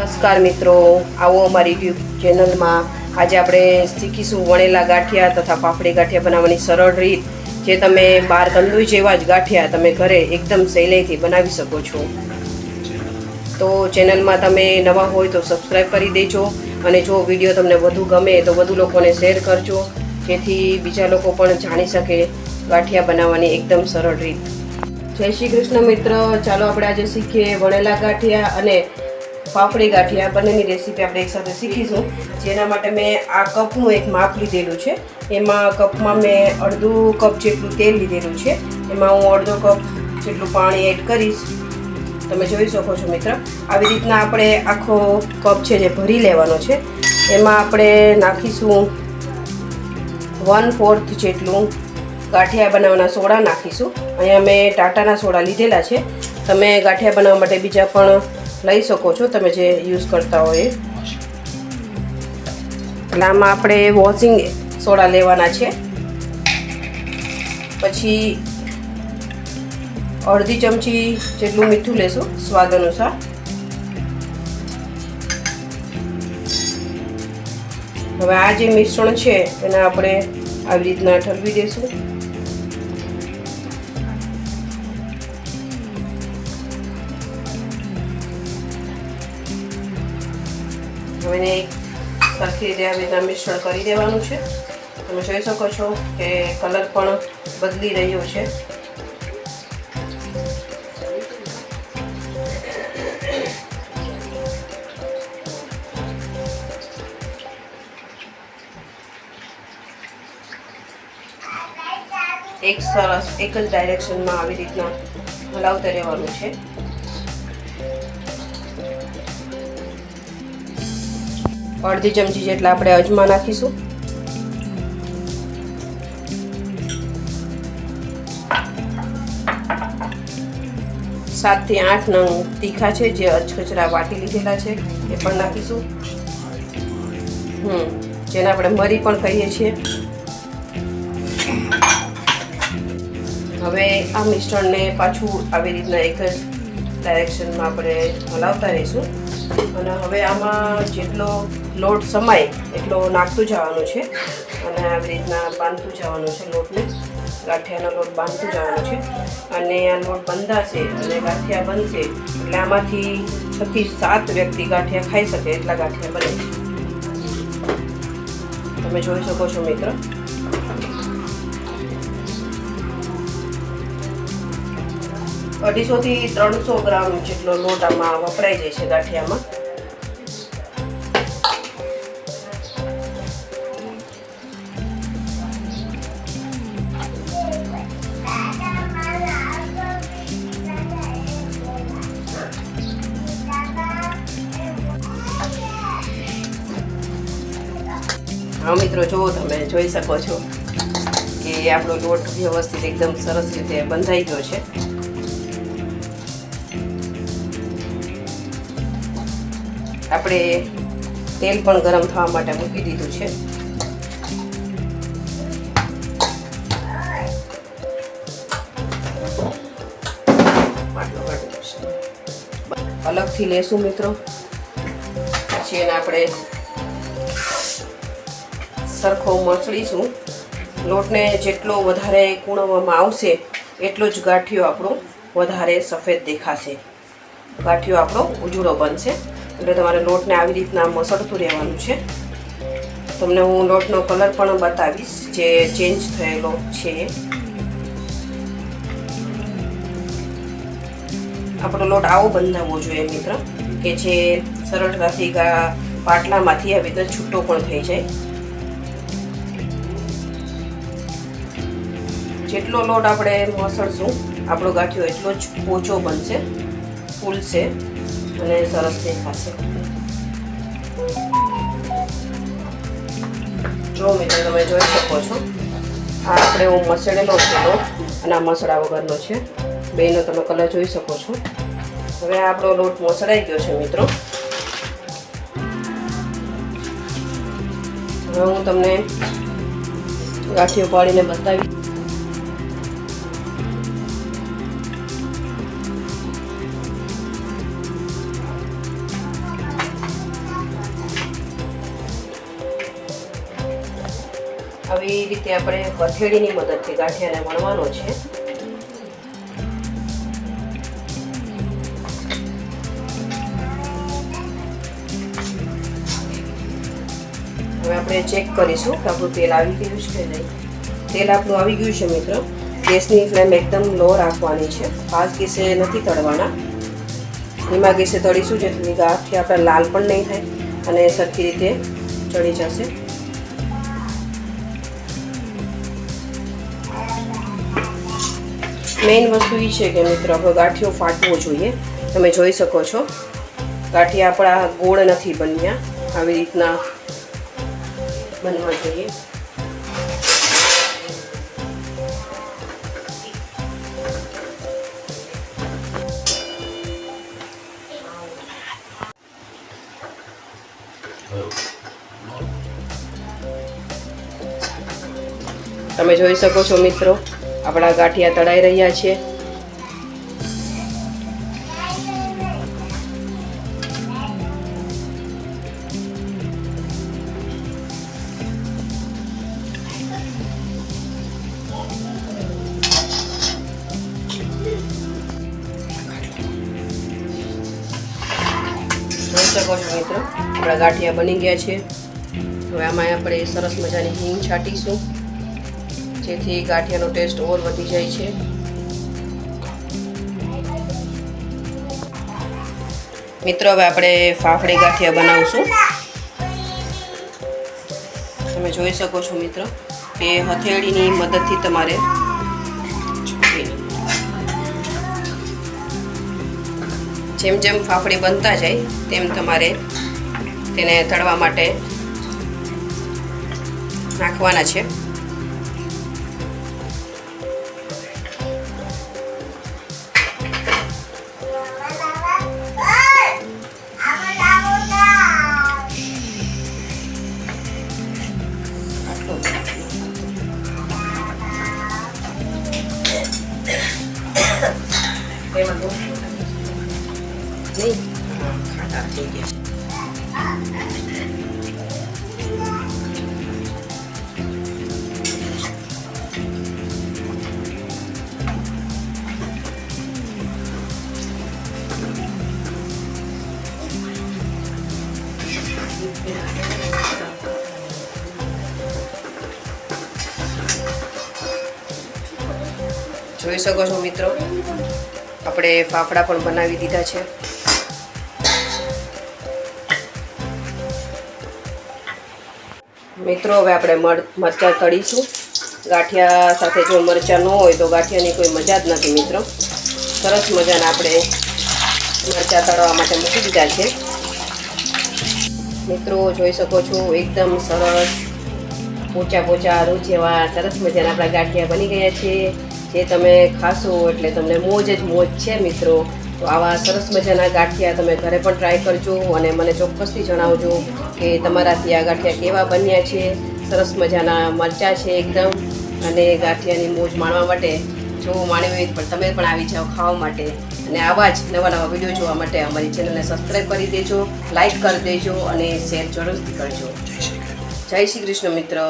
નમસ્કાર મિત્રો, આવો અમારી યુટ્યુબ ચેનલમાં. આજે આપણે શીખીશું વણેલા ગાંઠિયા તથા પાપડી ગાંઠિયા બનાવવાની સરળ રીત, જે તમે બહાર કંદોઈ જેવા જ ગાંઠિયા તમે ઘરે એકદમ સહેલાઈથી બનાવી શકો છો. તો ચેનલમાં તમે નવા હોય તો સબસ્ક્રાઈબ કરી દેજો, અને જો વિડીયો તમને વધુ ગમે તો વધુ લોકોને શેર કરજો, જેથી બીજા લોકો પણ જાણી શકે ગાંઠિયા બનાવવાની એકદમ સરળ રીત. જય શ્રી કૃષ્ણ મિત્ર, ચાલો આપણે આજે શીખીએ વણેલા ગાંઠિયા અને પાપડી ગાંઠિયા બંનેની રેસીપી આપણે એકસાથે શીખીશું. જેના માટે મેં આ કપનું એક માપ લીધેલું છે. એમાં કપમાં મેં અડધું કપ જેટલું તેલ લીધેલું છે. એમાં હું અડધો કપ જેટલું પાણી એડ કરીશ. તમે જોઈ શકો છો મિત્ર, આવી રીતના આપણે આખો કપ છે જે ભરી લેવાનો છે. એમાં આપણે નાખીશું 1/4 જેટલું ગાંઠિયા બનાવવાના સોડા નાખીશું. અહીંયા મેં ટાટાના સોડા લીધેલા છે. તમે ગાંઠિયા બનાવવા માટે બીજા પણ લઈ શકો છો, તમે જે યુઝ કરતા હોય. એટલે આમાં આપણે વોશિંગ સોડા લેવાના છે. પછી અડધી ચમચી જેટલું મીઠું લેશું સ્વાદ અનુસાર. હવે આ જે મિશ્રણ છે એને આપણે આવી રીતના ઠલવી દઈશું. હવે એને સરખી રીતે આવી રીતના મિશ્રણ કરી દેવાનું છે. તમે જોઈ શકો છો કે કલર પણ બદલી રહ્યો છે. એક જ ડાયરેક્શનમાં આવી રીતના હલાવતા રહેવાનું છે. અડધી ચમચી જેટલા આપણે અજમા નાખીશું. સાત થી 8 નંગ તીખા છે જે અચકચરા વાટી લીધેલા છે એ પણ નાખીશું. જેને આપણે મરી પણ કહીએ છીએ. હવે આ મિશ્રણને પાછું આવી રીતના એક જ ડાયરેક્શનમાં આપણે હલાવતા રહીશું. અને હવે આમાં જેટલો લોટ સમાય એટલો નાખતું જવાનું છે, અને આવી રીતના બાંધતું જવાનું છે. લોટને ગાંઠિયાનો લોટ બાંધતું જવાનું છે, અને આ લોટ બંધાશે અને ગાંઠિયા બનશે એટલે આમાંથી 6 થી 7 વ્યક્તિ ગાંઠિયા ખાઈ શકે એટલા ગાંઠિયા બને છે. તમે જોઈ શકો છો મિત્ર. 250 થી 300 ગ્રામ જેટલો લોટ આમાં વપરાઈ જાય છે ગાંઠિયામાં. હા મિત્રો, જુઓ, તમે જોઈ શકો છો કે આપણો લોટ વ્યવસ્થિત એકદમ સરસ રીતે બંધાઈ ગયો છે. આપણે તેલ પણ ગરમ થવા માટે મૂકી દીધું છે. અલગથી લેશું મિત્રો. પછી એને આપણે સરખો મસળીશું. લોટને જેટલો વધારે કૂણવવામાં આવશે એટલો જ ગાંઠિયો આપણો વધારે સફેદ દેખાશે, ગાંઠિયો આપણો ઉજળો બનશે. એટલે તમારે લોટને આવી રીતના મસળતું રહેવાનું છે. તમને હું લોટનો કલર પણ બતાવીશ જે ચેન્જ થયેલો છે. આપણો લોટ આવો બંધાવવો જોઈએ મિત્ર, કે જે સરળતાથી પાટલામાંથી આવી રીતે છૂટો પણ થઈ જાય. જેટલો લોટ આપણે મસળશું આપણો ગાંઠિયો એટલો જ પોચો બનશે, ફૂલશે અને સરસ દેખાશે. જો મિત્રો, તમે જોઈ શકો છો આ આપણે મસળેલો છે લોટ અને આ મસળા વગરનો છે. બેનો તમે કલર જોઈ શકો છો. હવે આપણો લોટ મસળાઈ ગયો છે મિત્રો. હવે હું તમને ગાંઠિયો પાડીને બતાવી. આવી રીતે આપણે હથેળીની મદદથી ગાંઠિયાને વણવાનો છે. હવે આપણે ચેક કરીશું કે આપણું તેલ આવી ગયું છે કે નહીં. તેલ આપણું આવી ગયું છે મિત્રો. ગેસની ફ્લેમ એકદમ લો રાખવાની છે. ફાસ્ટ ગેસે નથી તળવાના, ધીમા ગેસે તળીશું જેથી ગાંઠિયા આપણા લાલ પણ નહીં થાય અને સરખી રીતે ચડી જશે. મેઇન વસ્તુ એ છે કે મિત્રો આપણો ગાંઠિયો ફાટવો જોઈએ. તમે જોઈ શકો છો ગાંઠિયા આપણા ગોળ નથી બન્યા, આવી રીતના બનવા જોઈએ. તમે જોઈ શકો છો મિત્રો આપણા ગાંઠિયા તળાઈ રહ્યા છે. જોઈ શકો છો મિત્રો આપણા ગાંઠિયા બની ગયા છે. હવે આમાં આપણે સરસ મજાની હિંગ છાંટીશું જેથી ગાંઠિયાનો ટેસ્ટ ઓર વધી જાય છે. મિત્રો હવે આપણે ફાફડી ગાંઠિયા બનાવશું. તમે જોઈ શકો છો મિત્રો કે હથેળીની મદદથી તમારે જેમ જેમ ફાફડી બનતા જાય તેમ તમારે તેને તળવા માટે નાખવાના છે. જોઈ શકો છો મિત્રો આપણે ફાફડા પણ બનાવી દીધા છે. મિત્રો હવે આપણે મરચાં તળીશું. ગાંઠિયા સાથે જો મરચાં ન હોય તો ગાંઠિયાની કોઈ મજા જ નથી મિત્રો. સરસ મજાના આપણે મરચાં તળવા માટે મૂકી દીધા છે. મિત્રો જોઈ શકો છો એકદમ સરસ પોચા પોચા રૂ જેવા સરસ મજાના આપણા ગાંઠિયા બની ગયા છે. જે તમે ખાશો એટલે તમને મોજ જ મોજ છે મિત્રો. તો આવા સરસ મજાના ગાંઠિયા તમે ઘરે પણ ટ્રાય કરજો અને મને ચોક્કસથી જણાવજો કે તમારાથી આ ગાંઠિયા કેવા બન્યા છે. સરસ મજાના મરચાં છે એકદમ, અને ગાંઠિયાની મોજ માણવા માટે જો માણવી હોય પણ તમે પણ આવી જાઓ ખાવા માટે. અને આવા જ નવા નવા વિડીયો જોવા માટે અમારી ચેનલને સબસ્ક્રાઈબ કરી દેજો, લાઈક કરી દેજો અને શેર જરૂરથી કરજો. જય શ્રી કૃષ્ણ મિત્રો.